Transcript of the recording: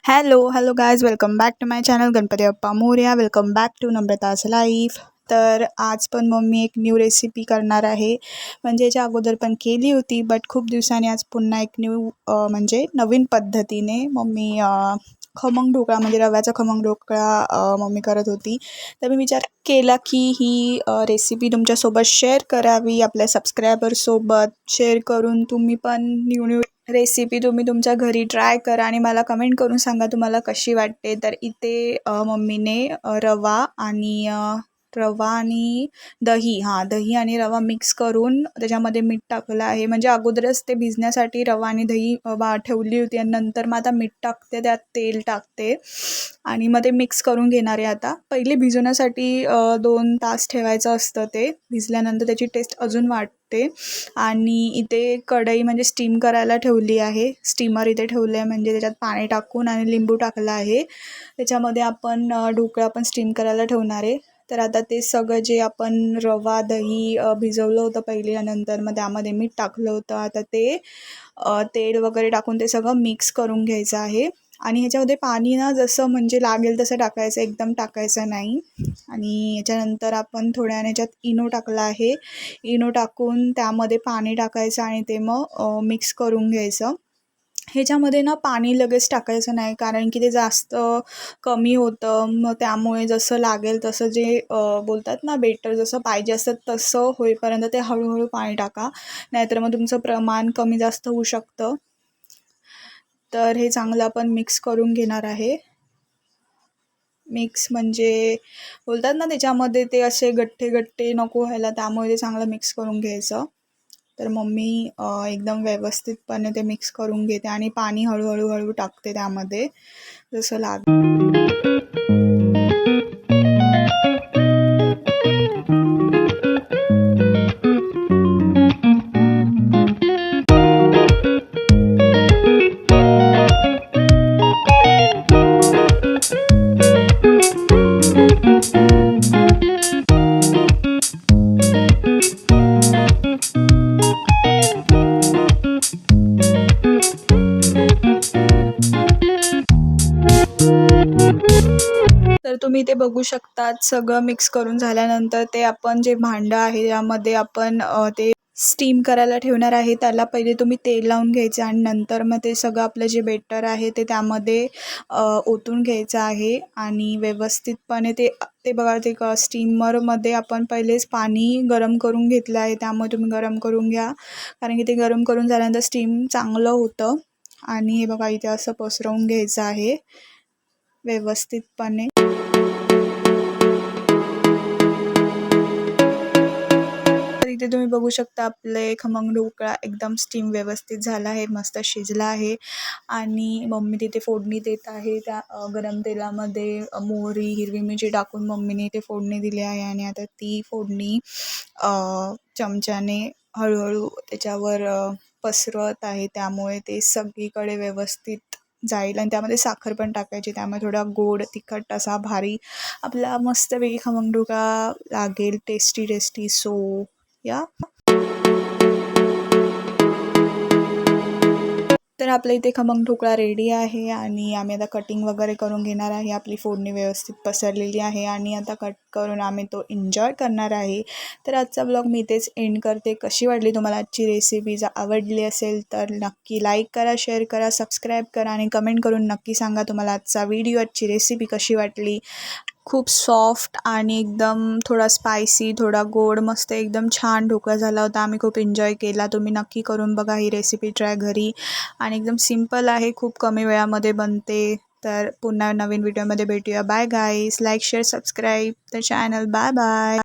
Hello guys, welcome back to my channel Ganpati Bappa Morya. Welcome back to Namrata's life. तर आज पण mummy एक न्यू रेसिपी करणार आहे. म्हणजे याच्या अगोदर पण केली होती, बट खूप दिवसांनी आज पुन्हा एक म्हणजे नवीन पद्धतीने मम्मी खमंग ढोकळा म्हणजे रव्याचा खमंग ढोकळा मम्मी करत होती. तर मी विचार केला की ही रेसिपी तुमच्यासोबत शेअर करावी, आपल्या सबस्क्रायबरसोबत शेअर करून तुम्ही पण न्यू रेसिपी तुम्ही तुमच्या घरी ट्राय करा आणि मला कमेंट करून सांगा तुम्हाला कशी वाटते. तर इथे मम्मीने रवा आणि दही आणि रवा मिक्स करून त्याच्यामध्ये मीठ टाकलं आहे. म्हणजे अगोदरच ते भिजण्यासाठी रवा आणि दही ठेवली होती आणि नंतर मग आता मीठ टाकते, त्यात तेल टाकते आणि मग ते मिक्स करून घेणार आहे. आता पहिले भिजवण्यासाठी 2 तास ठेवायचं असतं. ते भिजल्यानंतर त्याची टेस्ट अजून वाटते. आणि इथे कढई म्हणजे स्टीम करायला ठेवली आहे. स्टीमर इथे ठेवलं आहे, म्हणजे त्याच्यात पाणी टाकून आणि लिंबू टाकलं आहे. त्याच्यामध्ये आपण ढोकळा पण स्टीम करायला ठेवणार आहे. तर आता ते सगळं जे आपण रवा दही भिजवलं होतं पहिले, नंतर मग त्यामध्ये मीठ टाकलं होतं. आता ते तेल वगैरे टाकून ते सगळं मिक्स करून घ्यायचं आहे. आणि ह्याच्यामध्ये पाणी ना जसं म्हणजे लागेल तसं टाकायचं, एकदम टाकायचं नाही. आणि याच्यानंतर आपण थोड्याने ह्याच्यात इनो टाकला आहे. इनो टाकून त्यामध्ये पाणी टाकायचं आणि ते मग मिक्स करून घ्यायचं. ह्याच्यामध्ये ना पाणी लगेच टाकायचं नाही, कारण की ते जास्त कमी होतं. मग त्यामुळे जसं लागेल तसं जे बोलतात ना बेटर जसं पाहिजे असतं तसं होईपर्यंत ते हळूहळू पाणी टाका, नाहीतर मग तुमचं प्रमाण कमी जास्त होऊ शकतं. तर हे चांगलं आपण मिक्स करून घेणार आहे. मिक्स म्हणजे बोलतात ना त्याच्यामध्ये ते असे गठ्ठे गठ्ठे नको व्हायला, त्यामुळे ते चांगलं मिक्स करून घ्यायचं. तर मम्मी एकदम व्यवस्थितपणे ते मिक्स करून घेते आणि पाणी हळूहळू टाकते त्यामध्ये जसं तर तुम्ही ते बघू शकतात. सगळं मिक्स करून झाल्यानंतर ते आपण जे भांडं आहे त्यामध्ये आपण ते स्टीम करायला ठेवणार आहे. त्याला पहिले तुम्ही तेल लावून घ्यायचं आणि नंतर मग ते सगळं आपलं जे बेटर आहे ते त्यामध्ये ओतून घ्यायचं आहे. आणि व्यवस्थितपणे ते ते बघा, ते स्टीमरमध्ये आपण पहिलेच पाणी गरम करून घेतलं आहे, त्यामुळे तुम्ही गरम करून घ्या, कारण की ते गरम करून झाल्यानंतर स्टीम चांगलं होतं. आणि हे बघा, इथे असं पसरवून घ्यायचं आहे व्यवस्थितपणे. तर इथे तुम्ही बघू शकता आपले खमंग ढोकळा एकदम स्टीम व्यवस्थित झाला आहे, मस्त शिजला आहे. आणि मम्मी तिथे फोडणी देत आहे. त्या गरम तेलामध्ये मोहरी हिरवी मिरची टाकून मम्मीने इथे फोडणी दिली आहे. आणि आता ती फोडणी चमच्याने हळूहळू त्याच्यावर पसरवत आहे, त्यामुळे ते सगळीकडे व्यवस्थित जाईल. आणि त्यामध्ये साखर पण टाकायची, त्यामुळे थोडा गोड तिखट असा भारी आपला मस्तपैकी खमंग ढोकळा लागेल. टेस्टी सो या. तर आपल्या इथे खमंग ढोकळा रेडी आहे आणि आम्ही आता कटिंग वगैरे करून घेणार आहे. आपली फोडणी व्यवस्थित पसरलेली आहे आणि आता कट करून आम्ही तो एन्जॉय करणार आहे. तर आजचा ब्लॉग मी इथेच एंड करते. कशी वाटली तुम्हाला आजची रेसिपी? जर आवडली असेल तर नक्की लाईक करा, शेअर करा, सबस्क्राईब करा आणि कमेंट करून नक्की सांगा तुम्हाला आजचा व्हिडिओ, आजची रेसिपी कशी वाटली. खूप सॉफ्ट आणि एकदम थोडा स्पायसी, थोडा गोड, मस्त एकदम छान ढोकळा झाला होता. आम्ही खूप एन्जॉय केला. तुम्ही नक्की करून बघा ही रेसिपी ट्राय घरी. आणि एकदम सिंपल आहे, खूप कमी वेळामध्ये बनते. तर पुन्हा नवीन व्हिडिओमध्ये भेटूया. Bye guys. Like share subscribe the channel. Bye bye.